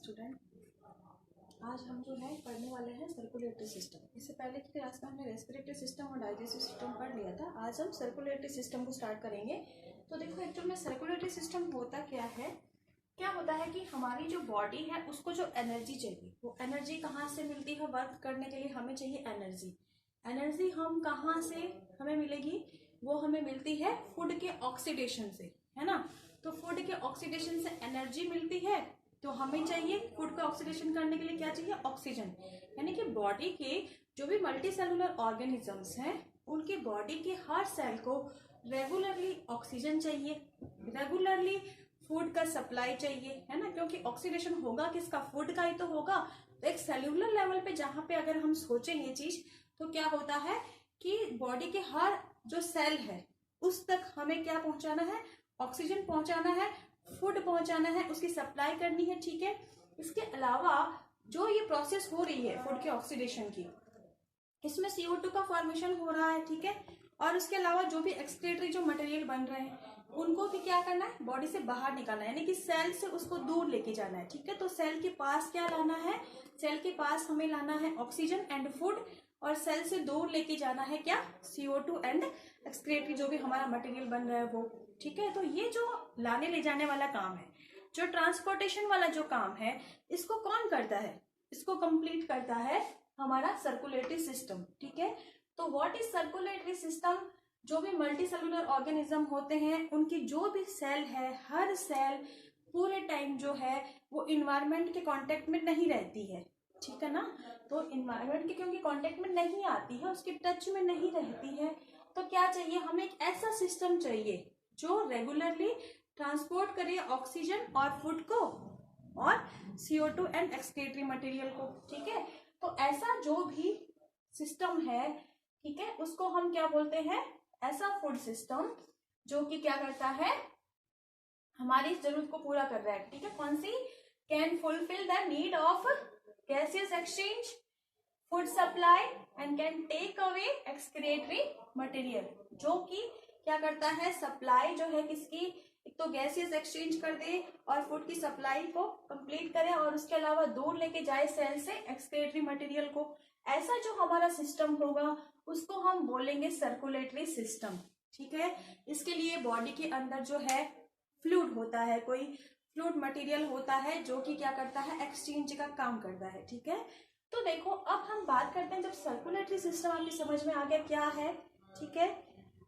Student, आज हम जो है पढ़ने वाले हैं सर्कुलेटरी सिस्टम। इससे पहले की क्लास में हमने रेस्पिरेटरी सिस्टम और डाइजेस्टिव सिस्टम पढ़ लिया था। आज हम सर्कुलेटरी सिस्टम को स्टार्ट करेंगे। तो देखो, एक्चुअल में सर्कुलेटरी सिस्टम होता क्या है। क्या होता है कि हमारी जो बॉडी है उसको जो एनर्जी चाहिए, वो एनर्जी कहाँ से मिलती है। वर्क करने के लिए हमें चाहिए एनर्जी। एनर्जी हम कहाँ से हमें मिलेगी, वो हमें मिलती है फूड के ऑक्सीडेशन से, है ना। तो फूड के ऑक्सीडेशन से एनर्जी मिलती है, तो हमें चाहिए फूड का ऑक्सीडेशन करने के लिए क्या चाहिए, ऑक्सीजन। यानी कि बॉडी के जो भी मल्टी सेलुलर ऑर्गेनिजम्स हैं, उनके बॉडी के हर सेल को रेगुलरली ऑक्सीजन चाहिए, रेगुलरली फूड का सप्लाई चाहिए, है ना। क्योंकि ऑक्सीडेशन होगा किसका, फूड का ही तो होगा। तो एक सेल्यूलर लेवल पे जहां पे अगर हम सोचें ये चीज, तो क्या होता है कि बॉडी के हर जो सेल है उस तक हमें क्या पहुंचाना है, ऑक्सीजन पहुंचाना है, फूड पहुंचाना है, उसकी सप्लाई करनी है, ठीक है। इसके अलावा जो ये प्रोसेस हो रही है फूड के ऑक्सीडेशन की, इसमें CO2 का फॉर्मेशन हो रहा है, ठीक है। और उसके अलावा जो भी एक्सक्रीटरी जो मटेरियल बन रहे हैं उनको भी क्या करना है, बॉडी से बाहर निकालना है, यानी कि सेल से उसको दूर लेके जाना है, ठीक है। तो सेल के पास क्या लाना है, सेल के पास हमें लाना है ऑक्सीजन एंड फूड, और सेल से दूर लेके जाना है क्या, CO2 एंड एक्सक्रीटरी जो भी हमारा मटेरियल बन रहा है वो, ठीक है। तो ये जो लाने ले जाने वाला काम है, जो ट्रांसपोर्टेशन वाला जो काम है, इसको कौन करता है, इसको कंप्लीट करता है हमारा सर्कुलेटरी सिस्टम, ठीक है। तो व्हाट इज सर्कुलेटरी सिस्टम, जो भी मल्टी सेलुलर ऑर्गेनिज्म होते हैं उनकी जो भी सेल है, हर सेल पूरे टाइम जो है वो इन्वायरमेंट के कांटेक्ट में नहीं रहती है, ठीक है ना। तो इन्वायरमेंट के क्योंकि कांटेक्ट में नहीं आती है, उसके टच में नहीं रहती है, तो क्या चाहिए हमें, एक ऐसा सिस्टम चाहिए जो रेगुलरली ट्रांसपोर्ट करे ऑक्सीजन और फूड को और CO2 एंड एक्सक्रीटरी मटेरियल को, ठीक है। तो ऐसा जो भी सिस्टम है, ठीक है, उसको हम क्या बोलते हैं, ऐसा फूड सिस्टम जो कि क्या करता है, हमारी जरूरत को पूरा कर रहा है, ठीक है। कौन सी, can fulfil the need of gaseous exchange, food supply and can take away excretory material, जो कि क्या करता है, सप्लाई जो है किसकी, एक तो गैसियस एक्सचेंज कर दे और फूड की सप्लाई को कंप्लीट करे, और उसके अलावा दूर लेके जाए सेल से एक्सक्रीटरी मटेरियल को। ऐसा जो हमारा सिस्टम होगा उसको हम बोलेंगे सर्कुलेटरी सिस्टम, ठीक है। इसके लिए बॉडी के अंदर जो है फ्लूइड होता है, कोई फ्लूइड मटेरियल होता है जो कि क्या करता है, एक्सचेंज का काम करता है, ठीक है। तो देखो, अब हम बात करते हैं, जब सर्कुलेटरी सिस्टम आपकी समझ में आ गया क्या है, ठीक है।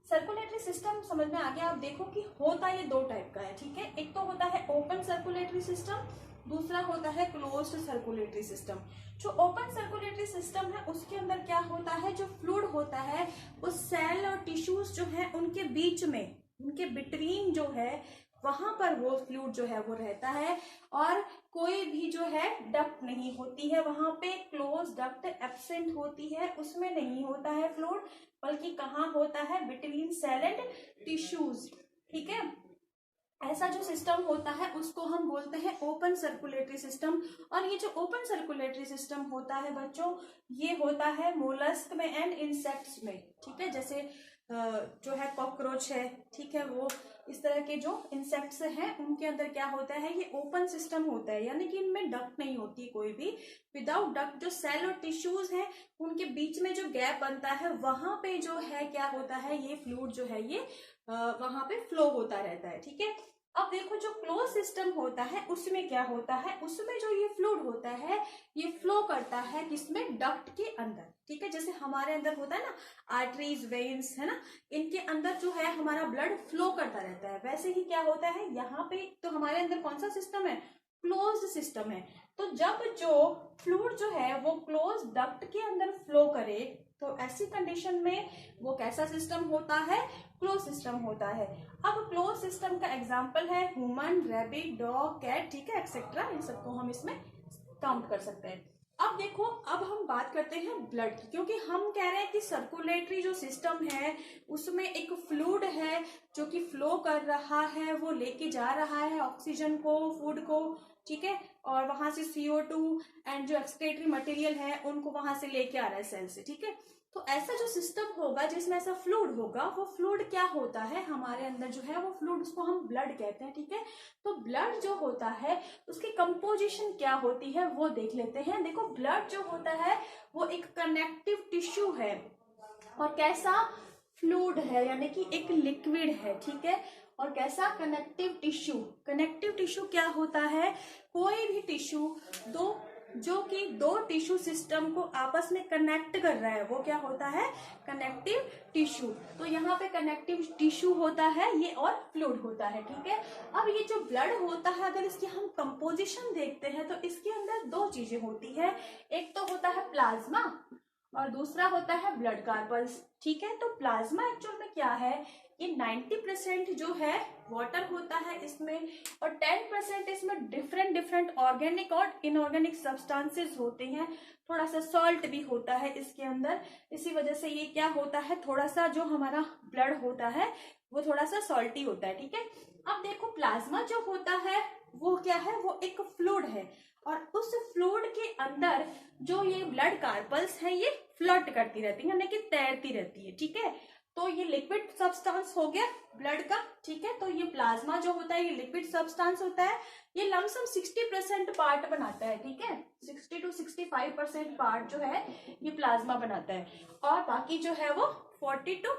सर्कुलेटरी सिस्टम समझ में आ गया। आप देखो कि होता ये दो टाइप का है, ठीक है। एक तो होता है ओपन सर्कुलेटरी सिस्टम, दूसरा होता है क्लोज्ड सर्कुलेटरी सिस्टम। जो ओपन सर्कुलेटरी सिस्टम है उसके अंदर क्या होता है, जो फ्लूइड होता है उस सेल और टिश्यूज जो है उनके बीच में, उनके बिटवीन जो है वहां पर वो फ्लूइड जो है वो रहता है, और कोई भी जो है डक्ट नहीं होती है वहां पे, क्लोज डक्ट एब्सेंट होती है, उसमें नहीं होता है फ्लूइड, बल्कि कहाँ होता है, बिटवीन सेल एंड टिश्यूज, ठीक है। ऐसा जो सिस्टम होता है उसको हम बोलते हैं ओपन सर्कुलेटरी सिस्टम। और ये जो ओपन सर्कुलेटरी सिस्टम होता है बच्चों, ये होता है मोलस्क में एंड इंसेक्ट्स में, ठीक है। जैसे जो है कॉकरोच है, ठीक है, वो इस तरह के जो इंसेक्ट्स हैं उनके अंदर क्या होता है, ये ओपन सिस्टम होता है, यानी कि इनमें डक्ट नहीं होती कोई भी। विदाउट डक्ट जो सेल और टिश्यूज हैं उनके बीच में जो गैप बनता है वहां पे जो है क्या होता है, ये फ्लूइड जो है ये वहां पे फ्लो होता रहता है, ठीक है। अब देखो, जो क्लोज सिस्टम होता है उसमें क्या होता है, उसमें जो ये फ्लूइड होता है ये फ्लो करता है किसमें, डक्ट के अंदर, ठीक है। जैसे हमारे अंदर होता है ना आर्टरीज, वेन्स, है ना, इनके अंदर जो है हमारा ब्लड फ्लो करता रहता है, वैसे ही क्या होता है यहाँ पे, तो हमारे अंदर कौन सा सिस्टम है, क्लोज सिस्टम है। तो जब जो फ्लूइड जो है वो क्लोज डक्ट के अंदर फ्लो करे, तो ऐसी कंडीशन में वो कैसा सिस्टम होता है, क्लोज सिस्टम होता है। अब क्लोज सिस्टम का एग्जांपल है ह्यूमन, रैबिट, डॉग, कैट, ठीक है, एक्सेट्रा, इन सबको हम इसमें काउंट कर सकते हैं। अब देखो, अब हम बात करते हैं ब्लड की, क्योंकि हम कह रहे हैं कि सर्कुलेटरी जो सिस्टम है उसमें एक फ्लूइड है जो कि फ्लो कर रहा है, वो लेके जा रहा है ऑक्सीजन को, फूड को, ठीक है, और वहां से CO2 एंड जो एक्सक्रीटरी मटेरियल है उनको वहां से लेके आ रहा है सेल से, ठीक है। तो ऐसा जो सिस्टम होगा जिसमें ऐसा फ्लूइड होगा, वो फ्लूइड क्या होता है हमारे अंदर जो है वो फ्लूइड, उसको हम ब्लड कहते हैं, ठीक है। तो ब्लड जो होता है उसकी कंपोजिशन क्या होती है वो देख लेते हैं। देखो ब्लड जो होता है वो एक कनेक्टिव टिश्यू है और कैसा फ्लूइड है, यानी कि एक लिक्विड है, ठीक है। और कैसा कनेक्टिव टिश्यू, कनेक्टिव टिश्यू क्या होता है, कोई भी टिश्यू जो कि दो टिश्यू सिस्टम को आपस में कनेक्ट कर रहा है वो क्या होता है, कनेक्टिव टिश्यू। तो यहाँ पे कनेक्टिव टिश्यू होता है ये और फ्लूइड होता है, ठीक है। अब ये जो ब्लड होता है अगर इसकी हम कंपोजिशन देखते हैं तो इसके अंदर दो चीजें होती है, एक तो होता है प्लाज्मा और दूसरा होता है ब्लड कार्पल्स, ठीक है। तो प्लाज्मा एक्चुअल में क्या है, ये 90% जो है वाटर होता है इसमें और 10% इसमें डिफरेंट ऑर्गेनिक और इनऑर्गेनिक सब्सटेंसेस होते हैं, थोड़ा सा सॉल्ट भी होता है इसके अंदर। इसी वजह से ये क्या होता है, थोड़ा सा जो हमारा ब्लड होता है वो थोड़ा सा सॉल्टी होता है, ठीक है। अब देखो प्लाज्मा जो होता है वो क्या है, वो एक फ्लूइड है और उस फ्लूइड के अंदर जो ये ब्लड कार्पल्स है ये फ्लोट करती रहती है, यानी कि तैरती रहती है, ठीक है। तो ये लिक्विड सब्सटेंस हो गया ब्लड का, ठीक है। तो ये प्लाज्मा जो होता है ये लिक्विड सब्सटेंस होता है, ये लमसम 60% पार्ट बनाता है, ठीक है। 60 to 65% पार्ट जो है ये प्लाज्मा बनाता है और बाकी जो है वो 40 to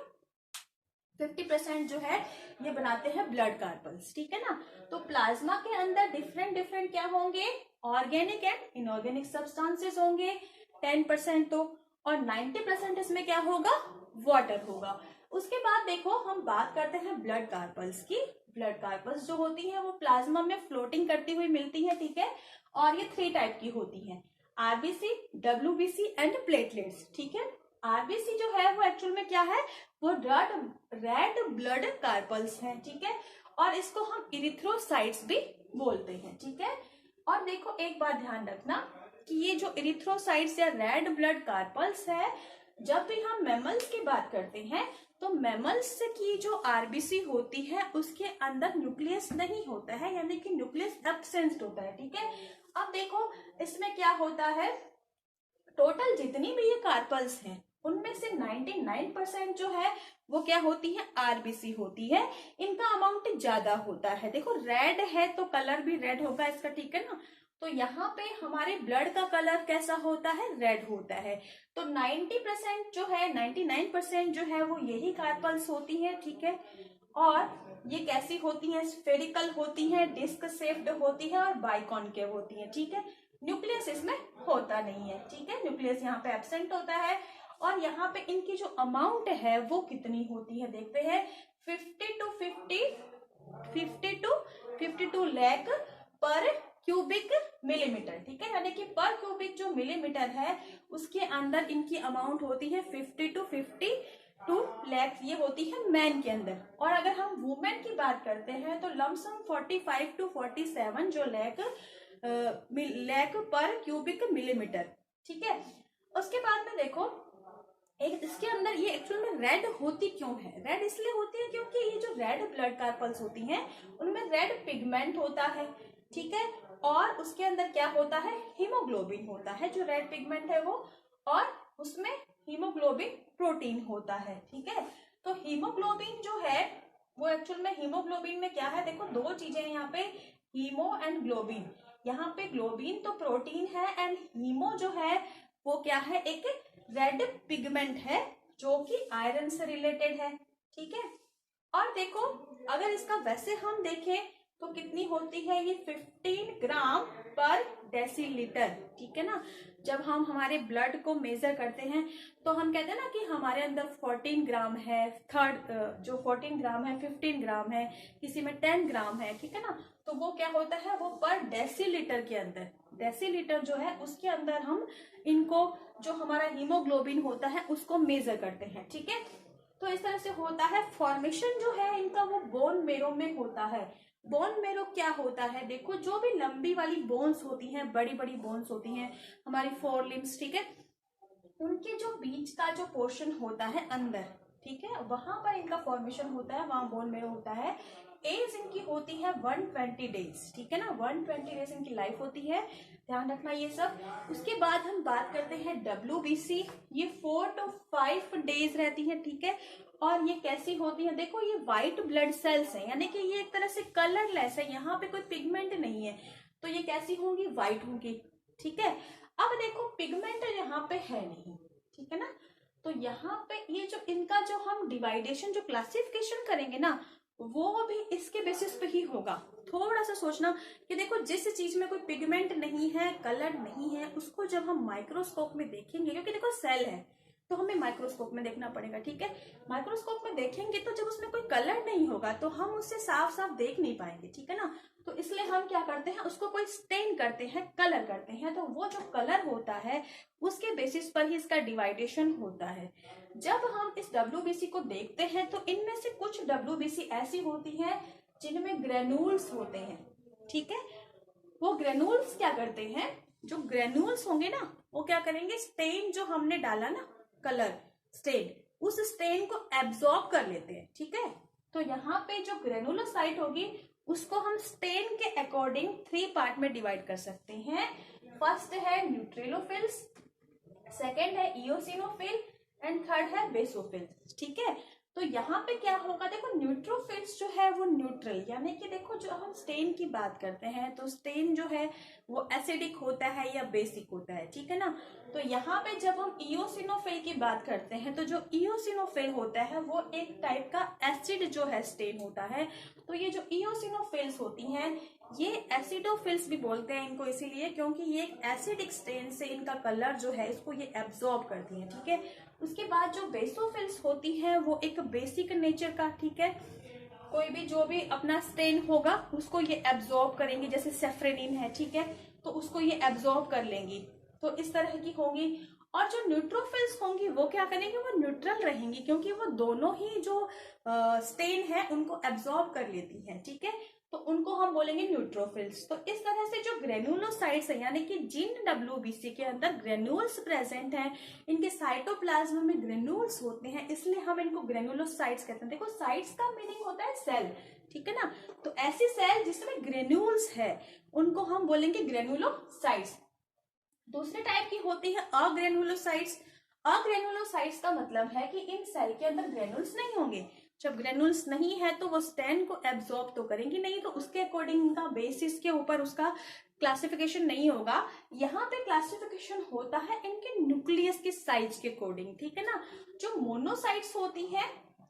50% जो है ये बनाते हैं ब्लड कार्पल्स, ठीक है ना। तो प्लाज्मा के अंदर डिफरेंट क्या होंगे, ऑर्गेनिक एंड इनऑर्गेनिक सब्सटेंसेस होंगे 10% तो, और 90% इसमें क्या होगा, वाटर होगा। उसके बाद देखो हम बात करते हैं ब्लड कार्पल्स की। ब्लड कार्पल्स जो होती हैं वो प्लाज्मा में फ्लोटिंग करती हुई मिलती है, ठीक है। और ये 3 टाइप की होती हैं, आरबीसी, डब्ल्यूबीसी एंड प्लेटलेट्स, ठीक है। आरबीसी जो है वो एक्चुअल में क्या है, वो रेड ब्लड कार्पल्स है, ठीक है। और इसको हम इरिथ्रोसाइट्स भी बोलते हैं, ठीक है। और देखो एक बात ध्यान रखना कि ये जो इरिथ्रोसाइट्स या रेड ब्लड कार्पल्स है, जब भी हम मैमल्स की बात करते हैं तो मैमल्स की जो आरबीसी होती है उसके अंदर न्यूक्लियस नहीं होता है, यानी कि न्यूक्लियस एब्सेंट होता है, ठीक है। अब देखो इसमें क्या होता है, टोटल जितनी भी ये कार्पल्स हैं उनमें से 99% जो है वो क्या होती है, आरबीसी होती है। इनका अमाउंट ज्यादा होता है, देखो रेड है तो कलर भी रेड होगा इसका, ठीक है ना। तो यहाँ पे हमारे ब्लड का कलर कैसा होता है, रेड होता है। तो 90% जो है, 99% जो है वो यही कार्पल्स होती है, ठीक है। और ये कैसी होती है, स्फेरिकल होती है, डिस्क शेप्ड होती है और बाइकॉनकेव होती है, ठीक है। न्यूक्लियस इसमें होता नहीं है, ठीक है, न्यूक्लियस यहाँ पे एब्सेंट होता है। और यहाँ पे इनकी जो अमाउंट है वो कितनी होती है देखते हैं, 50 to 52 लाख पर क्यूबिक मिलीमीटर, ठीक है। यानी कि पर क्यूबिक जो मिलीमीटर है उसके अंदर इनकी अमाउंट होती है 50 to 52 लाख, ये होती है मैन के अंदर। और अगर हम वुमेन की बात करते हैं तो लमसम 45 to 47 जो लाख पर क्यूबिक मिलीमीटर, ठीक है। उसके बाद में देखो एक इसके अंदर ये एक्चुअल में रेड होती क्यों है, रेड इसलिए होती है क्योंकि ये जो रेड ब्लड कार्पल्स होती हैं उनमें रेड पिगमेंट होता है, ठीक है। और उसके अंदर क्या होता है, हीमोग्लोबिन होता है जो रेड पिगमेंट है वो, और उसमें हीमोग्लोबिन प्रोटीन होता है, ठीक है। तो हीमोग्लोबिन जो है वो एक्चुअल में, हीमोग्लोबिन में क्या है, देखो दो चीजें यहाँ पे, हीमो एंड ग्लोबिन। यहाँ पे ग्लोबिन तो प्रोटीन है एंड हीमो जो है वो क्या है, एक रेड पिगमेंट है जो कि आयरन से रिलेटेड है, ठीक है। और देखो अगर इसका वैसे हम देखें तो कितनी होती है ये, 15 ग्राम पर डेसीलीटर, ठीक है ना। जब हम हमारे ब्लड को मेजर करते हैं तो हम कहते हैं ना कि हमारे अंदर 14 ग्राम है, जो 14 ग्राम है 15 ग्राम है, किसी में 10 ग्राम है, ठीक है ना। तो वो क्या होता है, वो पर डेसीलीटर के अंदर, डेसीलीटर जो है उसके अंदर हम इनको, जो हमारा हीमोग्लोबिन होता है उसको मेजर करते हैं, ठीक है। तो इस तरह से होता है। फॉर्मेशन जो है इनका वो बोन मेरो में होता है। बोन मेरो क्या होता है, देखो जो भी लंबी वाली बोन्स होती हैं, बड़ी बड़ी बोन्स होती हैं हमारी 4 लिम्स, ठीक है, उनके जो बीच का जो पोर्शन होता है अंदर, ठीक है, वहां पर इनका फॉर्मेशन होता है, वहां बोन मेरो होता है। एज इनकी होती है 120 डेज, ठीक है ना, 120 डेज इनकी लाइफ होती है, ध्यान रखना ये सब। उसके बाद हम बात करते हैं WBC, ये 4 to 5 डेज रहती है, ठीक है। और ये कैसी होती है, देखो ये व्हाइट ब्लड सेल्स है, यानी कि ये एक तरह से कलरलेस है, यहाँ पे कोई पिगमेंट नहीं है, तो ये कैसी होंगी, व्हाइट होंगी, ठीक है। अब देखो पिगमेंट यहाँ पे है नहीं, ठीक है ना, तो यहाँ पे ये जो इनका जो हम डिवाइडेशन जो क्लासिफिकेशन करेंगे ना, वो भी इसके बेसिस पे ही होगा। थोड़ा सा सोचना कि देखो जिस चीज में कोई पिगमेंट नहीं है, कलर नहीं है, उसको जब हम माइक्रोस्कोप में देखेंगे, क्योंकि देखो सेल है तो हमें माइक्रोस्कोप में देखना पड़ेगा, ठीक है। माइक्रोस्कोप में देखेंगे तो जब उसमें कोई कलर नहीं होगा तो हम उससे साफ साफ देख नहीं पाएंगे, ठीक है ना। तो इसलिए हम क्या करते हैं, उसको कोई स्टेन करते हैं, कलर करते हैं, तो वो जो कलर होता है उसके बेसिस पर ही इसका डिवाइडेशन होता है। जब हम इस WBC को देखते हैं तो इनमें से कुछ WBC ऐसी होती है जिनमें ग्रेन्यूल्स होते हैं, ठीक है। वो ग्रेन्यूल्स क्या करते हैं, जो ग्रेन्यूल्स होंगे ना वो क्या करेंगे, स्टेन जो हमने डाला ना, कलर स्टेन, उस स्टेन को एब्जॉर्ब कर लेते हैं, ठीक है। तो यहाँ पे जो ग्रेनुलोसाइट होगी उसको हम स्टेन के अकॉर्डिंग 3 पार्ट में डिवाइड कर सकते हैं। फर्स्ट है न्यूट्रिलोफिल्स, सेकेंड है इओसिनोफिल एंड थर्ड है बेसोफिल्स, ठीक है। तो यहाँ पे क्या होगा, देखो न्यूट्रोफिल्स जो है वो न्यूट्रल, यानी कि देखो जो हम स्टेन की बात करते हैं तो स्टेन जो है वो एसिडिक होता है या बेसिक होता है, ठीक है ना। तो यहाँ पे जब हम इओसिनोफिल की बात करते हैं तो जो इओसिनोफिल होता है वो एक टाइप का एसिड जो है स्टेन होता है। तो ये जो इओसिनोफिल्स होती हैं ये एसिडोफिल्स भी बोलते हैं इनको, इसीलिए क्योंकि ये एक एसिडिक स्टेन से इनका कलर जो है इसको ये एब्जॉर्ब करती है, ठीक है। उसके बाद जो बेसोफिल्स होती हैं वो एक बेसिक नेचर का, ठीक है, कोई भी जो भी अपना स्टेन होगा उसको ये एब्जॉर्ब करेंगी, जैसे सेफ्रेनिन है, ठीक है, तो उसको ये एब्जॉर्ब कर लेंगी, तो इस तरह की होंगी। और जो न्यूट्रोफिल्स होंगी वो क्या करेंगी, वो न्यूट्रल रहेंगी, क्योंकि वो दोनों ही जो स्टेन है उनको एब्जॉर्ब कर लेती है, ठीक है, तो उनको हम बोलेंगे न्यूट्रोफिल्स। तो इस तरह से जो ग्रेनुलोसाइट्स है, यानी कि जिन WBC के अंदर ग्रेन्यूल्स प्रेजेंट हैं, इनके साइटोप्लाज्म में ग्रेन्यूल्स होते हैं, इसलिए हम इनको ग्रेनुलोसाइट्स कहते हैं। देखो साइट्स का मीनिंग होता है सेल, ठीक है ना, तो ऐसी सेल जिसमें ग्रेन्यूल्स है उनको हम बोलेंगे ग्रेनुलोसाइट्स। दूसरे टाइप की होती है अग्रेनुलोसाइट्स। अग्रेनुलोसाइट्स का मतलब है कि इन सेल के अंदर ग्रेनुल्स नहीं होंगे, जब ग्रेनुल्स नहीं है तो वो स्टेन को एब्जॉर्ब तो करेंगी नहीं, तो उसके अकॉर्डिंग इनका बेसिस के ऊपर उसका क्लासिफिकेशन नहीं होगा। यहाँ पे क्लासिफिकेशन होता है इनके न्यूक्लियस के साइज के अकॉर्डिंग, ठीक है ना। जो मोनोसाइट्स होती है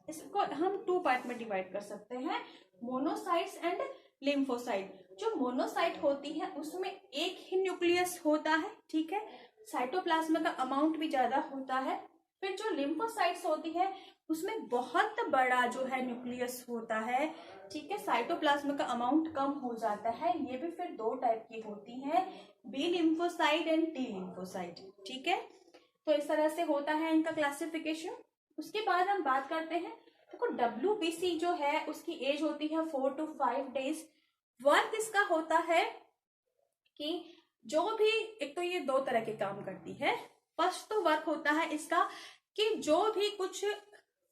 इसको हम 2 पार्ट में डिवाइड कर सकते हैं, मोनोसाइट्स एंड लिम्फोसाइट। जो मोनोसाइट होती है उसमें एक ही न्यूक्लियस होता है, ठीक है, साइटोप्लाज्म का अमाउंट भी ज्यादा होता है। फिर जो लिम्फोसाइट्स होती है उसमें बहुत बड़ा जो है न्यूक्लियस होता है, ठीक है, साइटोप्लाज्म का अमाउंट कम हो जाता है। ये भी फिर 2 टाइप की होती है, B lymphocyte and T lymphocyte, ठीक है। तो इस तरह से होता है इनका क्लासिफिकेशन। उसके बाद हम बात करते हैं, देखो WBC जो है उसकी एज होती है 4 to 5 डेज। वर्क इसका होता है कि जो भी, एक तो ये 2 तरह के काम करती है। फर्स्ट तो वर्क होता है इसका कि जो भी कुछ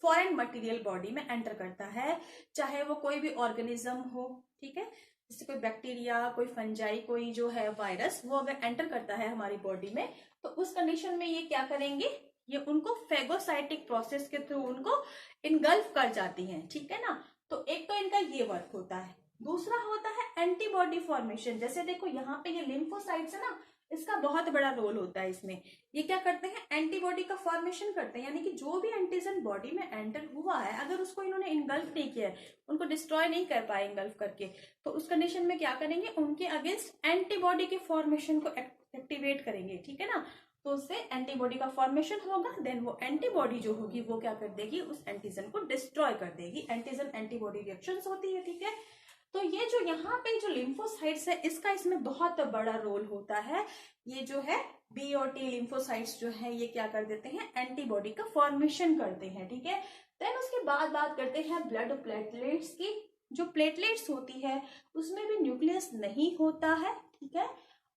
फॉरेन मटेरियल बॉडी में एंटर करता है, चाहे वो कोई भी ऑर्गेनिज्म हो, ठीक है, जैसे कोई बैक्टीरिया, कोई फंजाई, कोई जो है वायरस, वो अगर एंटर करता है हमारी बॉडी में तो उस कंडीशन में ये क्या करेंगे, ये उनको फेगोसाइटिक प्रोसेस के थ्रू उनको इनगल्फ कर जाती हैं, ठीक है ना। तो एक तो इनका ये वर्क होता है। दूसरा होता है एंटीबॉडी फॉर्मेशन। जैसे देखो यहाँ पे ये लिम्फोसाइट्स है ना, इसका बहुत बड़ा रोल होता है इसमें। ये क्या करते हैं, एंटीबॉडी का फॉर्मेशन करते हैं, यानी कि जो भी एंटीजन बॉडी में एंटर हुआ है अगर उसको इन्होंने इनगल्फ नहीं किया है, उनको डिस्ट्रॉय नहीं कर पाए इनगल्फ करके, तो उस कंडीशन में क्या करेंगे, उनके अगेंस्ट एंटीबॉडी के फॉर्मेशन को एक्टिवेट करेंगे, ठीक है ना। तो उससे एंटीबॉडी का फॉर्मेशन होगा, देन वो एंटीबॉडी जो होगी वो क्या कर देगी, उस एंटीजन को डिस्ट्रॉय कर देगी। एंटीजन एंटीबॉडी रिएक्शंस होती है, ठीक है। तो ये जो यहाँ पे जो लिम्फोसाइट्स है इसका इसमें बहुत बड़ा रोल होता है। ये जो है बी और टी लिम्फोसाइट्स जो है ये क्या कर देते हैं, एंटीबॉडी का फॉर्मेशन करते हैं, ठीक है। देन उसके बाद बात करते हैं ब्लड प्लेटलेट्स की। जो प्लेटलेट्स होती है उसमें भी न्यूक्लियस नहीं होता है, ठीक है,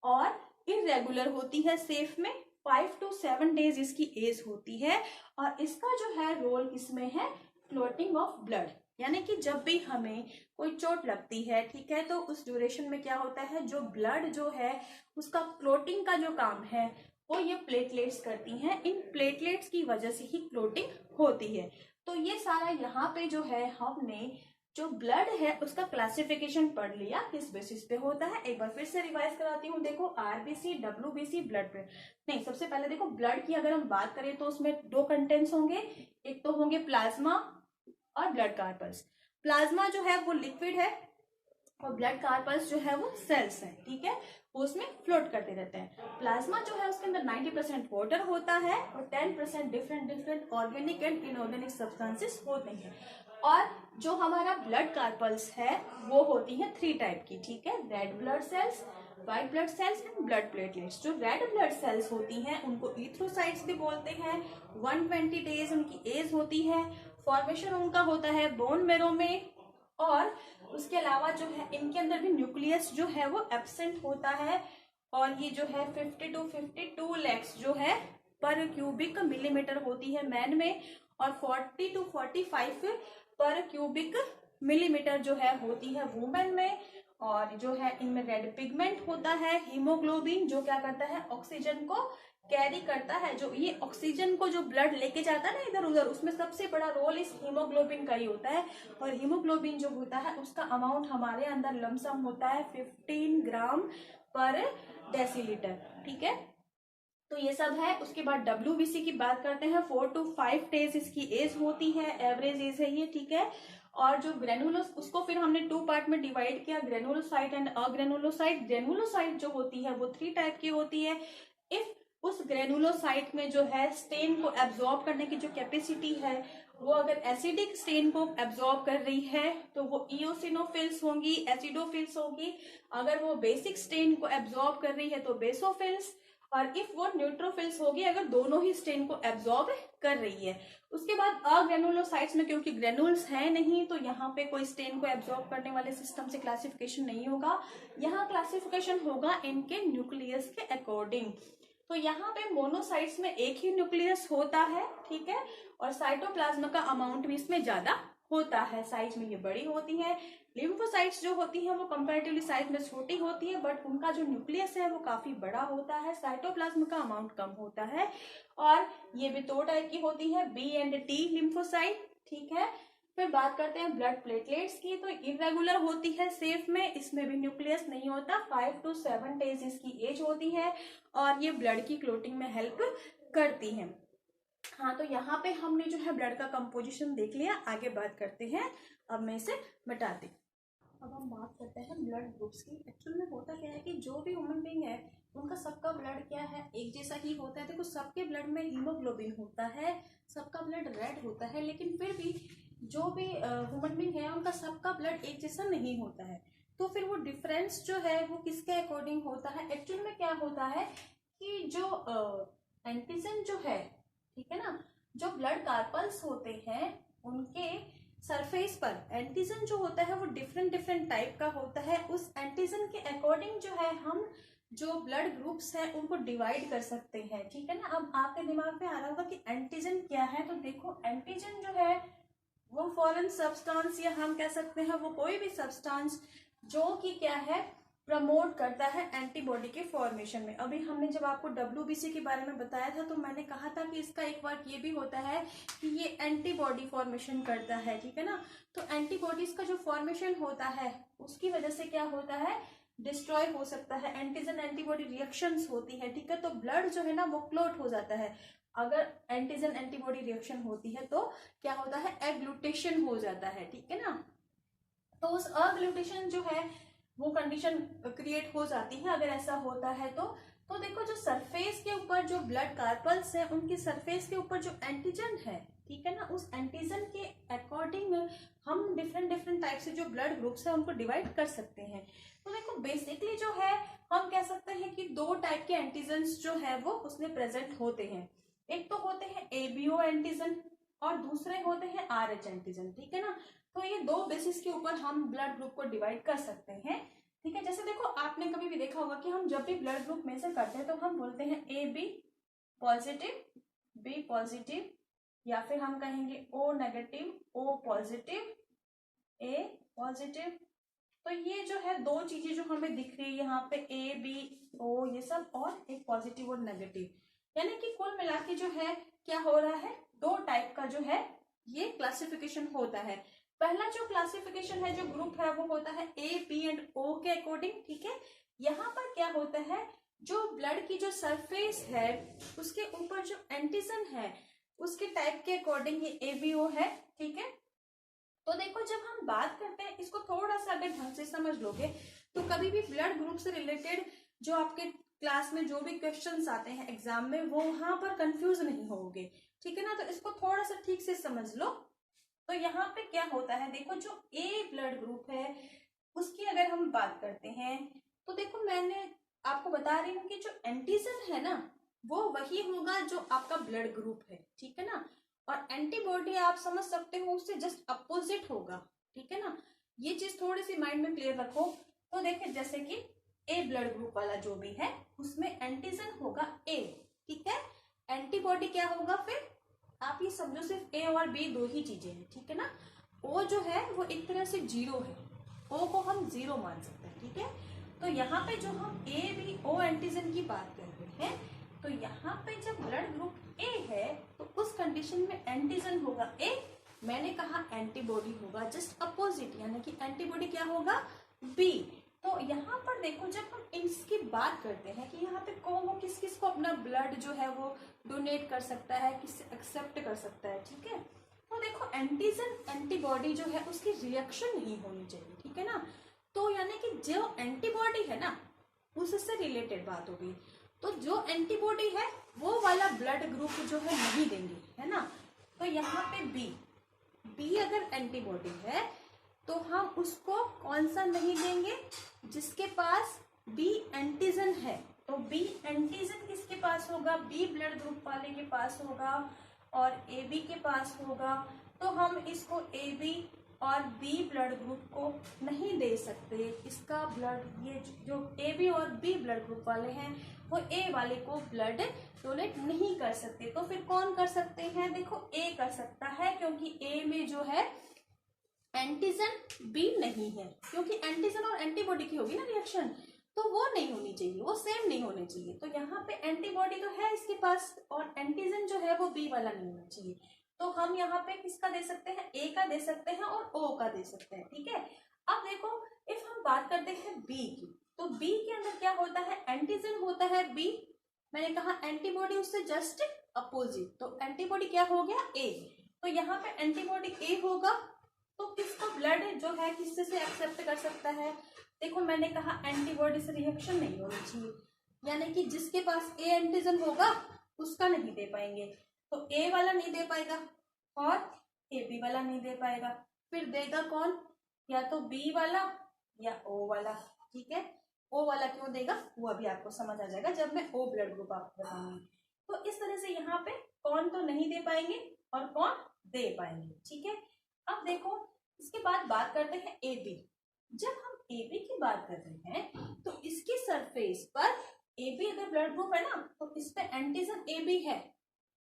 और इरेगुलर होती है सेफ में। 5 to 7 डेज इसकी एज होती है और इसका जो है रोल किसमें है, क्लॉटिंग ऑफ ब्लड, यानी कि जब भी हमें कोई चोट लगती है, ठीक है, तो उस ड्यूरेशन में क्या होता है, जो ब्लड जो है उसका क्लोटिंग का जो काम है वो ये प्लेटलेट्स करती हैं। इन प्लेटलेट्स की वजह से ही क्लोटिंग होती है। तो ये सारा यहाँ पे जो है हमने जो ब्लड है उसका क्लासिफिकेशन पढ़ लिया, किस बेसिस पे होता है। एक बार फिर से रिवाइज कराती हूँ। देखो आरबीसी, डब्ल्यूबीसी, ब्लड प्रेशर, नहीं सबसे पहले देखो ब्लड की अगर हम बात करें तो उसमें दो कंटेंट्स होंगे, एक तो होंगे प्लाज्मा और ब्लड कार्पल्स। प्लाज्मा जो है वो लिक्विड है और ब्लड कार्पल्स जो है वो सेल्स है, ठीक है, वो उसमें फ्लोट करते रहते हैं। प्लाज्मा जो है उसके अंदर 90% वाटर होता है और 10% different different organic and inorganic substances होते हैं। और जो हमारा ब्लड कार्पल्स है वो होती है 3 टाइप की, ठीक है, red blood cells, white blood cells and blood platelets. जो रेड ब्लड सेल्स होती हैं उनको इथ्रोसाइट्स भी बोलते हैं। 120 डेज उनकी एज होती है। फॉर्मेशन उनका होता है बोन मेरो में, और उसके अलावा जो है इनके अंदर भी न्यूक्लियस जो है वो एब्सेंट होता है। और ये जो है 50 to 52 लैक्स जो है पर क्यूबिक मिलीमीटर होती है मैन में, और 40 to 45 पर क्यूबिक मिलीमीटर जो है होती है वुमेन में। और जो है इनमें रेड पिगमेंट होता है। हीमोग्लोबिन जो क्या करता है, ऑक्सीजन को कैरी करता है। जो ये ऑक्सीजन को जो ब्लड लेके जाता है ना इधर उधर, उसमें सबसे बड़ा रोल इस हीमोग्लोबिन का ही होता है। और हीमोग्लोबिन जो होता है उसका अमाउंट हमारे अंदर लमसम होता है 15 ग्राम पर डेसीलीटर, ठीक है। तो ये सब है। उसके बाद डब्ल्यूबीसी की बात करते हैं। 4 to 5 डेज इसकी एज होती है, एवरेज एज है ये, ठीक है। और जो ग्रेनुलोस, उसको फिर हमने 2 पार्ट में डिवाइड किया, ग्रेनुलोसाइट एंड अग्रेनुलोसाइट। ग्रेनुलोसाइट जो होती है वो 3 टाइप की होती है। इफ उस ग्रेनुलोसाइट में जो है स्टेन को एब्जॉर्ब करने की जो कैपेसिटी है वो अगर एसिडिक स्टेन को एब्जॉर्ब कर रही है तो वो इओसिनोफिल्स होंगी, एसिडोफिल्स होगी। अगर वो बेसिक स्टेन को एब्जॉर्ब कर रही है तो बेसोफिल्स। और इफ वो न्यूट्रोफिल्स होगी अगर दोनों ही स्टेन को एब्जॉर्ब कर रही है। उसके बाद अग्रेनुलोसाइट्स में क्योंकि ग्रेनुल्स है नहीं तो यहाँ पे कोई स्टेन को एब्जॉर्ब करने वाले सिस्टम से क्लासिफिकेशन नहीं होगा। यहाँ क्लासिफिकेशन होगा इनके न्यूक्लियस के अकॉर्डिंग। तो यहाँ पे मोनोसाइट्स में एक ही न्यूक्लियस होता है, ठीक है, और साइटोप्लाज्म का अमाउंट भी इसमें ज्यादा होता है, साइज में ये बड़ी होती है। लिम्फोसाइट्स जो होती हैं वो कंपैरेटिवली साइज में छोटी होती है, बट उनका जो न्यूक्लियस है वो काफी बड़ा होता है। साइटोप्लाज्म का अमाउंट कम होता है। और ये भी 2 टाइप की होती है, बी एंड टी लिम्फोसाइट, ठीक है। फिर बात करते हैं ब्लड प्लेटलेट्स की। तो इरेगुलर होती है सेफ में, इसमें भी न्यूक्लियस नहीं होता। 5 to 7 डेज इसकी एज होती है और ये ब्लड की क्लोटिंग में हेल्प करती है। हाँ, तो यहाँ पे हमने जो है ब्लड का कंपोजिशन देख लिया। आगे बात करते हैं, अब मैं इसे मिटाती। अब हम बात करते हैं ब्लड ग्रुप्स की। एक्चुअल में होता क्या है कि जो भी ह्यूमन बीइंग है उनका सबका ब्लड क्या है, एक जैसा ही होता है। देखो सबके ब्लड में हीमोग्लोबिन होता है, सबका ब्लड रेड होता है, लेकिन फिर भी जो भी ह्यूमन बीइंग है उनका सबका ब्लड एक जैसा नहीं होता है। तो फिर वो डिफरेंस जो है वो किसके अकॉर्डिंग होता है। एक्चुअल में क्या होता है कि जो एंटीजन जो है, ठीक है ना, जो ब्लड कार्पल्स होते हैं उनके सरफेस पर एंटीजन जो होता है वो डिफरेंट डिफरेंट टाइप का होता है। उस एंटीजन के अकॉर्डिंग जो है हम जो ब्लड ग्रुप्स हैं उनको डिवाइड कर सकते हैं, ठीक है ना। अब आपके दिमाग में आ रहा होगा कि एंटीजन क्या है। तो देखो एंटीजन जो है वो फॉरेन सब्सटेंस, या हम कह सकते हैं वो कोई भी सब्सटेंस जो कि क्या है, प्रमोट करता है एंटीबॉडी के फॉर्मेशन में। अभी हमने जब आपको डब्ल्यूबीसी के बारे में बताया था तो मैंने कहा था कि इसका एक वर्क ये भी होता है कि ये एंटीबॉडी फॉर्मेशन करता है, ठीक है ना। तो एंटीबॉडीज का जो फॉर्मेशन होता है उसकी वजह से क्या होता है, डिस्ट्रॉय हो सकता है, एंटीजन एंटीबॉडी रिएक्शंस होती है, ठीक है। तो ब्लड जो है ना वो क्लोट हो जाता है। अगर एंटीजन एंटीबॉडी रिएक्शन होती है तो क्या होता है, एग्लूटेशन हो जाता है, ठीक है ना। तो उस अग्लूटेशन जो है वो कंडीशन क्रिएट हो जाती है अगर ऐसा होता है तो देखो जो सरफेस के ऊपर जो ब्लड कार्पल्स है उनकी सरफेस के ऊपर जो एंटीजन है, ठीक है ना, उस एंटीजन के अकॉर्डिंग हम डिफरेंट डिफरेंट टाइप से जो ब्लड ग्रुप्स है उनको डिवाइड कर सकते हैं। तो देखो बेसिकली जो है हम कह सकते हैं कि 2 टाइप के एंटीजन्स जो है वो उसमें प्रेजेंट होते हैं। एक तो होते हैं एबीओ एंटीजन और दूसरे होते हैं आरएच एंटीजन, ठीक है ना। तो ये 2 बेसिस के ऊपर हम ब्लड ग्रुप को डिवाइड कर सकते हैं, ठीक है। जैसे देखो आपने कभी भी देखा होगा कि हम जब भी ब्लड ग्रुप मेजर करते हैं तो हम बोलते हैं A B positive, B positive, या फिर हम कहेंगे O negative, O positive, A positive. तो ये जो है दो चीजें जो हमें दिख रही है यहाँ पे ए बी ओ ये सब, और एक पॉजिटिव और नेगेटिव, यानी कि कुल मिला के जो है क्या हो रहा है, दो टाइप का जो है ये क्लासिफिकेशन होता है। पहला जो क्लासिफिकेशन है, जो ग्रुप है, वो होता है ए बी एंड ओ के अकॉर्डिंग, ठीक है। यहाँ पर क्या होता है, जो ब्लड की जो सरफेस है उसके ऊपर जो एंटीजन है उसके टाइप के अकॉर्डिंग ये ABO है, ठीक है। तो देखो जब हम बात करते हैं, इसको थोड़ा सा अगर ढंग से समझ लोगे तो कभी भी ब्लड ग्रुप से रिलेटेड जो आपके क्लास में जो भी क्वेश्चंस आते हैं एग्जाम में, वो वहां पर कंफ्यूज नहीं होगे, ठीक है ना। तो इसको थोड़ा सा ठीक से समझ लो। तो यहाँ पे क्या होता है, देखो जो ए ब्लड ग्रुप है उसकी अगर हम बात करते हैं, तो देखो मैंने आपको बता रही हूँ कि जो एंटीजन है ना वो वही होगा जो आपका ब्लड ग्रुप है, ठीक है ना। और एंटीबॉडी आप समझ सकते हो उससे जस्ट अपोजिट होगा, ठीक है ना। ये चीज थोड़ी सी माइंड में क्लियर रखो। तो देखिए जैसे कि ए ब्लड ग्रुप वाला जो भी है उसमें एंटीजन होगा ए, ठीक है। एंटीबॉडी क्या होगा, फिर आप ये समझो सिर्फ ए और बी दो ही चीजें हैं, ठीक है ना। ओ जो है वो एक तरह से जीरो है, ओ को हम जीरो मान सकते हैं, ठीक है। तो यहाँ पे जो हम ए बी ओ एंटीजन की बात कर रहे हैं, तो यहाँ पे जब ब्लड ग्रुप ए है तो उस कंडीशन में एंटीजन होगा ए, मैंने कहा एंटीबॉडी होगा जस्ट अपोजिट, यानी कि एंटीबॉडी क्या होगा, बी। तो यहाँ पर देखो जब हम इसकी बात करते हैं कि यहाँ पे कौन वो किस किस को अपना ब्लड जो है वो डोनेट कर सकता है, किस एक्सेप्ट कर सकता है, ठीक है। तो देखो एंटीजन एंटीबॉडी जो है उसकी रिएक्शन नहीं होनी चाहिए, ठीक है ना। तो यानी कि जो एंटीबॉडी है ना उससे रिलेटेड बात होगी, तो जो एंटीबॉडी है वो वाला ब्लड ग्रुप जो है नहीं देंगे, है ना। तो यहाँ पे बी अगर एंटीबॉडी है तो हम उसको कौन सा नहीं देंगे, जिसके पास बी एंटीजन है। तो बी एंटीजन किसके पास होगा, बी ब्लड ग्रुप वाले के पास होगा और ए बी के पास होगा। तो हम इसको ए बी और बी ब्लड ग्रुप को नहीं दे सकते, इसका ब्लड ये जो ए बी और बी ब्लड ग्रुप वाले हैं वो ए वाले को ब्लड डोनेट नहीं कर सकते। तो फिर कौन कर सकते हैं, देखो ए कर सकता है, क्योंकि ए में जो है एंटीजन बी नहीं है, क्योंकि एंटीजन और एंटीबॉडी की होगी ना रिएक्शन, तो वो नहीं होनी चाहिए, वो सेम नहीं होने चाहिए। तो यहाँ पे एंटीबॉडी तो है इसके पास और एंटीजन जो है वो बी वाला नहीं होना चाहिए। तो हम यहाँ पे किसका दे सकते हैं, ए का दे सकते हैं और ओ का दे सकते हैं, ठीक है। अब देखो इफ हम बात करते हैं बी की, तो बी के अंदर क्या होता है, एंटीजन होता है बी, मैंने कहा एंटीबॉडी उससे जस्ट अपोजिट, तो एंटीबॉडी क्या हो गया ए। तो यहाँ पे एंटीबॉडी ए होगा, तो किसका ब्लड जो है किससे से एक्सेप्ट कर सकता है, देखो मैंने कहा एंटीबॉडी से रिएक्शन नहीं होनी चाहिए, यानी कि जिसके पास ए एंटीजन होगा उसका नहीं दे पाएंगे। तो ए वाला नहीं दे पाएगा और ए बी वाला नहीं दे पाएगा, फिर देगा कौन, या तो बी वाला या ओ वाला, ठीक है। ओ वाला क्यों देगा वो अभी आपको समझ आ जाएगा जब मैं ओ ब्लड ग्रुप आपको बताऊंगी। तो इस तरह से यहाँ पे कौन तो नहीं दे पाएंगे और कौन दे पाएंगे, ठीक है। अब देखो इसके बाद बात करते हैं ए बी। जब हम ए बी की बात कर रहे हैं तो इसकी सरफेस पर ए बी अगर ब्लड ग्रुप है ना तो इस पे एंटीजन ए बी है,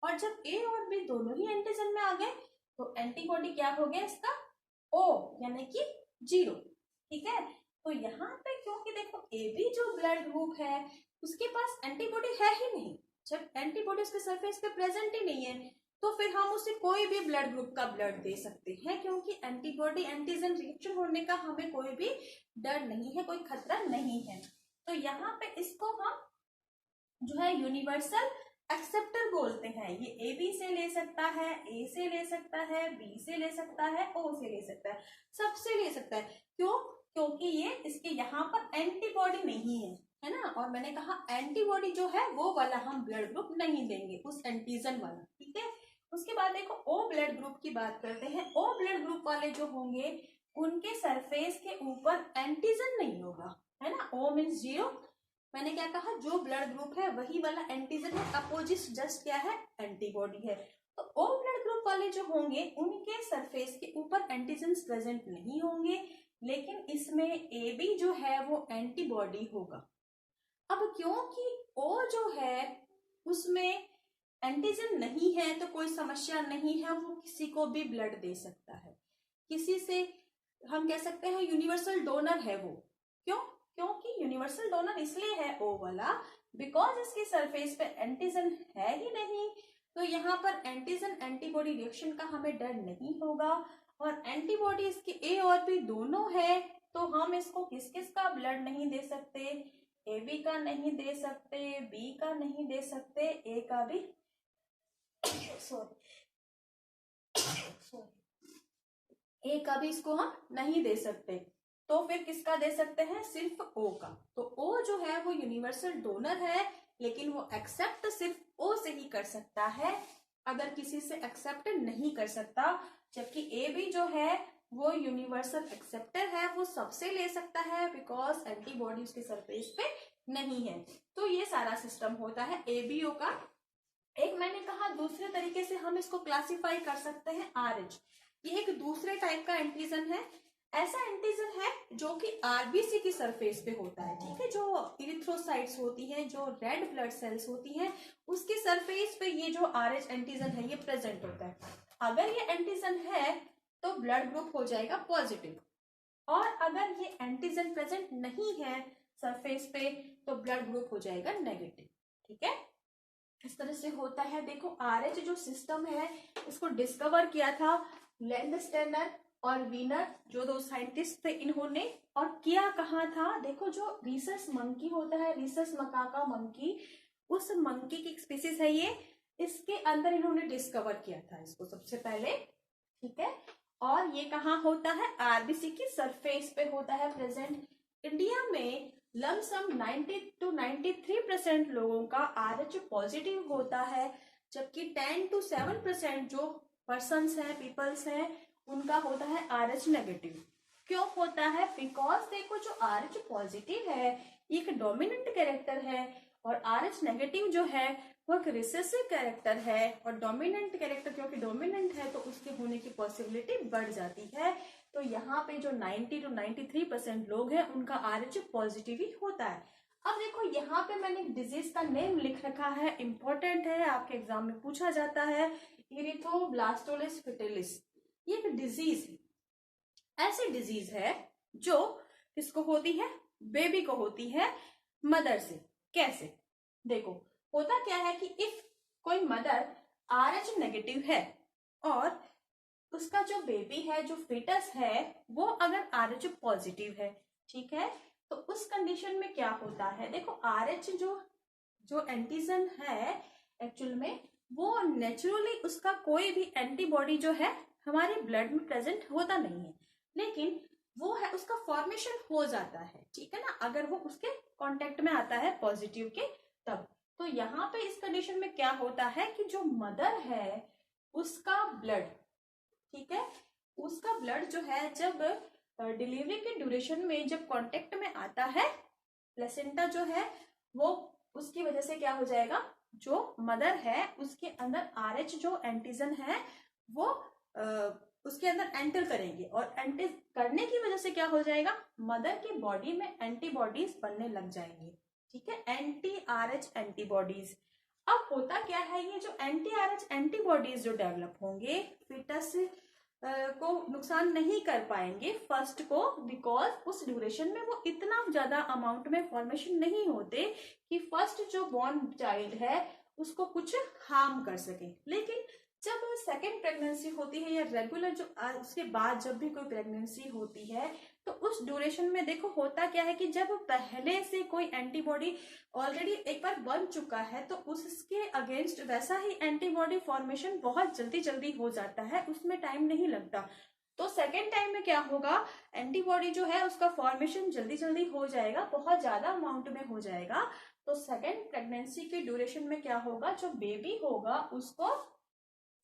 और जब ए और बी दोनों ही एंटीजन में आ गए तो एंटीबॉडी क्या हो गया इसका, ओ, यानी कि जीरो, ठीक है। तो यहाँ पे क्योंकि देखो ए बी जो ब्लड ग्रुप है उसके पास एंटीबॉडी है ही नहीं, जब एंटीबॉडी उसके सरफेस पे प्रेजेंट ही नहीं है तो फिर हम उसे कोई भी ब्लड ग्रुप का ब्लड दे सकते हैं, क्योंकि एंटीबॉडी एंटीजन रिएक्शन होने का हमें कोई भी डर नहीं है, कोई खतरा नहीं है। तो यहाँ पे इसको हम जो है यूनिवर्सल एक्सेप्टर बोलते हैं। ये ए बी से ले सकता है, ए से ले सकता है, बी से ले सकता है, ओ से ले सकता है, सबसे ले सकता है। क्यों, क्योंकि ये इसके यहाँ पर एंटीबॉडी नहीं है ना। और मैंने कहा एंटीबॉडी जो है वो वाला हम ब्लड ग्रुप नहीं देंगे, उस एंटीजन वाला, ठीक है। उसके बाद देखो ओ ब्लड ग्रुप की बात करते हैं। ओ ब्लड ग्रुप वाले जो होंगे उनके सरफेस के ऊपर एंटीजन नहीं होगा, है ना। ओ मीन्स जीरो, मैंने क्या कहा, जो ब्लड ग्रुप है वही वाला एंटीजन है, अपोजिट जस्ट क्या है, एंटीबॉडी है। तो ओ ब्लड ग्रुप वाले जो होंगे उनके सरफेस के ऊपर एंटीजन प्रेजेंट नहीं होंगे, लेकिन इसमें ए बी जो है वो एंटीबॉडी होगा। अब क्योंकि ओ जो है उसमें एंटीजन नहीं है तो कोई समस्या नहीं है, वो किसी को भी ब्लड दे सकता है, किसी से हम कह सकते हैं यूनिवर्सल डोनर है वो। क्यों? क्योंकि यूनिवर्सल डोनर इसलिए है ओ वाला बिकॉज इसकी सरफेस पे एंटीजन है ही नहीं, तो यहाँ पर एंटीजन एंटीबॉडी रिएक्शन का हमें डर नहीं होगा, और एंटीबॉडी इसकी ए और बी दोनों है, तो हम इसको किस किस का ब्लड नहीं दे सकते, ए बी का नहीं दे सकते, बी का नहीं दे सकते, ए का भी सॉरी ए का भी इसको हम नहीं दे सकते, तो फिर किसका दे सकते हैं, सिर्फ ओ का। तो ओ जो है वो यूनिवर्सल डोनर है, लेकिन वो एक्सेप्ट सिर्फ ओ से ही कर सकता है, अगर किसी से एक्सेप्ट नहीं कर सकता। जबकि ए भी जो है वो यूनिवर्सल एक्सेप्टर है, वो सबसे ले सकता है बिकॉज एंटीबॉडी उसके सरफेस पे नहीं है। तो ये सारा सिस्टम होता है एबीओ का। एक मैंने कहा दूसरे तरीके से हम इसको क्लासिफाई कर सकते हैं आरएच, ये एक दूसरे टाइप का एंटीजन है। ऐसा एंटीजन है जो कि आरबीसी की सरफेस पे होता है, ठीक है, जो इरिथ्रोसाइट्स होती हैं, जो रेड ब्लड सेल्स होती हैं, उसकी सरफेस पे ये जो आरएच एंटीजन है ये प्रेजेंट होता है। अगर ये एंटीजन है तो ब्लड ग्रुप हो जाएगा पॉजिटिव, और अगर ये एंटीजन प्रेजेंट नहीं है सरफेस पे तो ब्लड ग्रुप हो जाएगा नेगेटिव। ठीक है, इस तरह से होता है। देखो आरएच जो सिस्टम है इसको डिस्कवर किया था लैंडस्टेनर और वीनर, जो दो साइंटिस्ट थे इन्होंने, और किया कहाँ था, देखो जो रीसस मंकी होता है, रीसस मकाका मंकी, उस मंकी की स्पीसीज है ये, इसके अंदर इन्होंने डिस्कवर किया था इसको सबसे पहले। ठीक है, और ये कहाँ होता है, आरबीसी की सरफेस पे होता है प्रेजेंट। इंडिया में लमसम 90 to 93% लोगों का आरएच पॉजिटिव होता है, जबकि 10 to 7% जो पर्सन्स हैं, पीपल्स हैं, उनका होता है आरएच नेगेटिव। क्यों होता है, बिकॉज देखो जो आरएच पॉजिटिव है ये एक डोमिनेंट कैरेक्टर है, और आरएच नेगेटिव जो है वो एक रिसेसिव कैरेक्टर है, और डोमिनेंट कैरेक्टर क्योंकि डोमिनेंट है तो उसके होने की पॉसिबिलिटी बढ़ जाती है। तो यहाँ पे जो 90 to 93% लोग हैं उनका आरएच पॉजिटिव ही होता है। अब देखो यहाँ पे मैंने डिजीज का नेम लिख रखा है, इंपॉर्टेंट है, आपके एग्जाम में पूछा जाता है, इरिथ्रोब्लास्टोसिस फीटालिस। ये एक डिजीज है, ऐसी डिजीज है जो किसको होती है, बेबी को होती है मदर से। कैसे, देखो होता क्या है कि इफ कोई मदर आरएच नेगेटिव है और उसका जो बेबी है, जो फीटस है, वो अगर आरएच पॉजिटिव है, ठीक है, तो उस कंडीशन में क्या होता है, देखो आरएच जो एंटीजन है एक्चुअल में वो नेचुरली उसका कोई भी एंटीबॉडी जो है हमारे ब्लड में प्रेजेंट होता नहीं है, लेकिन वो है उसका फॉर्मेशन हो जाता है, ठीक है ना, अगर वो उसके कांटेक्ट में आता है पॉजिटिव के तब। तो यहाँ पे इस कंडीशन में क्या होता है कि जो मदर है उसका ब्लड, ठीक है, उसका ब्लड जो है जब डिलीवरी के ड्यूरेशन में जब कांटेक्ट में आता है प्लेसेंटा जो है वो, उसकी वजह से क्या हो जाएगा, जो मदर है उसके अंदर आरएच जो एंटीजन है वो उसके अंदर एंटर करेंगे, और एंटर करने की वजह से क्या हो जाएगा, मदर की बॉडी में एंटीबॉडीज बनने लग जाएंगे। ठीक है, एंटी आरएच एंटीबॉडीज। अब होता क्या है, ये जो एंटी आरएच एंटीबॉडीज जो डेवलप होंगे फिटस को नुकसान नहीं कर पाएंगे फर्स्ट को, बिकॉज उस ड्यूरेशन में वो इतना ज्यादा अमाउंट में फॉर्मेशन नहीं होते कि फर्स्ट जो बॉर्न चाइल्ड है उसको कुछ हार्म कर सके। लेकिन जब सेकेंड प्रेगनेंसी होती है या रेगुलर जो उसके बाद जब भी कोई प्रेगनेंसी होती है तो उस ड्यूरेशन में देखो होता क्या है कि जब पहले से कोई एंटीबॉडी ऑलरेडी एक बार बन चुका है तो उसके अगेंस्ट वैसा ही एंटीबॉडी फॉर्मेशन बहुत जल्दी जल्दी हो जाता है, उसमें टाइम नहीं लगता। तो सेकेंड टाइम में क्या होगा, एंटीबॉडी जो है उसका फॉर्मेशन जल्दी जल्दी हो जाएगा, बहुत ज्यादा अमाउंट में हो जाएगा। तो सेकेंड प्रेगनेंसी की ड्यूरेशन में क्या होगा, जो बेबी होगा उसको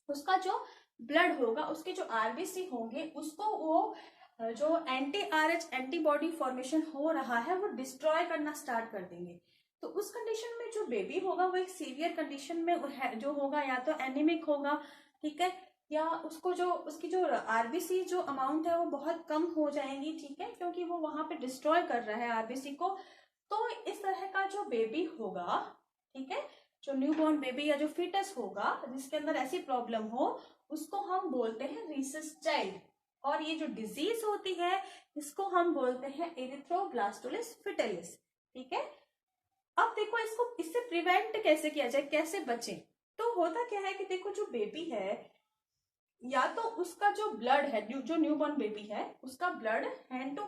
उसका जो ब्लड होगा, उसके जो आरबीसी होंगे उसको वो जो एंटी आरएच एंटीबॉडी फॉर्मेशन हो रहा है वो डिस्ट्रॉय करना स्टार्ट कर देंगे। तो उस कंडीशन में जो बेबी होगा वो एक सीवियर कंडीशन में जो होगा, या तो एनीमिक होगा, ठीक है, या उसको जो उसकी जो आरबीसी जो अमाउंट है वो बहुत कम हो जाएंगी, ठीक है, क्योंकि वो वहां पे डिस्ट्रॉय कर रहा है आरबीसी को। तो इस तरह का जो बेबी होगा, ठीक है, जो न्यूबॉर्न बेबी या जो फीटस होगा जिसके अंदर ऐसी प्रॉब्लम हो उसको हम बोलते हैं रीसस चाइल्ड। और ये जो डिजीज होती है इसको हम बोलते हैं एरिथ्रोब्लास्टोसिस फिटालिस। ठीक है, अब देखो इससे प्रिवेंट कैसे किया जाए, कैसे बचे। तो होता क्या है कि देखो जो बेबी है, या तो उसका जो ब्लड है, जो न्यूबॉर्न बेबी है उसका ब्लड हैंड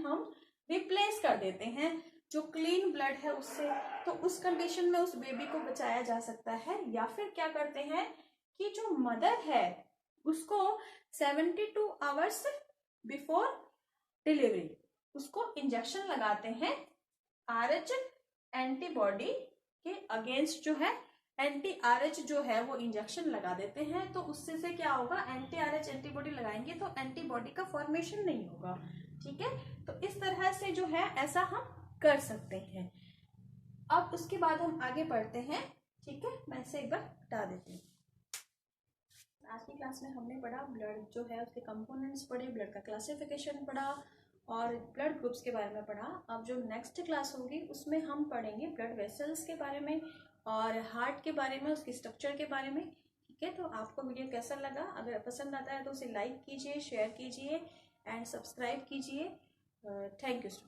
हम रिप्लेस कर देते हैं जो क्लीन ब्लड है उससे, तो उस कंडीशन में उस बेबी को बचाया जा सकता है। या फिर क्या करते हैं कि जो मदर है उसको 72 आवर्स बिफोर डिलीवरी उसको इंजेक्शन लगाते हैं RH एंटीबॉडी के अगेंस्ट, जो है एंटी RH जो है वो इंजेक्शन लगा देते हैं। तो उससे से क्या होगा, एंटी RH एंटीबॉडी लगाएंगे तो एंटीबॉडी का फॉर्मेशन नहीं होगा। ठीक है, तो इस तरह से जो है ऐसा हम कर सकते हैं। अब उसके बाद हम आगे बढ़ते हैं। ठीक है, मैं इसे एक बार हटा देती हूँ। आज की क्लास में हमने पढ़ा ब्लड जो है उसके कंपोनेंट्स पढ़े, ब्लड का क्लासिफिकेशन पढ़ा और ब्लड ग्रुप्स के बारे में पढ़ा। अब जो नेक्स्ट क्लास होगी उसमें हम पढ़ेंगे ब्लड वेसल्स के बारे में और हार्ट के बारे में, उसके स्ट्रक्चर के बारे में। ठीक है, तो आपको वीडियो कैसा लगा? अगर पसंद आता है तो उसे लाइक कीजिए, शेयर कीजिए एंड सब्सक्राइब कीजिए। Thank you student.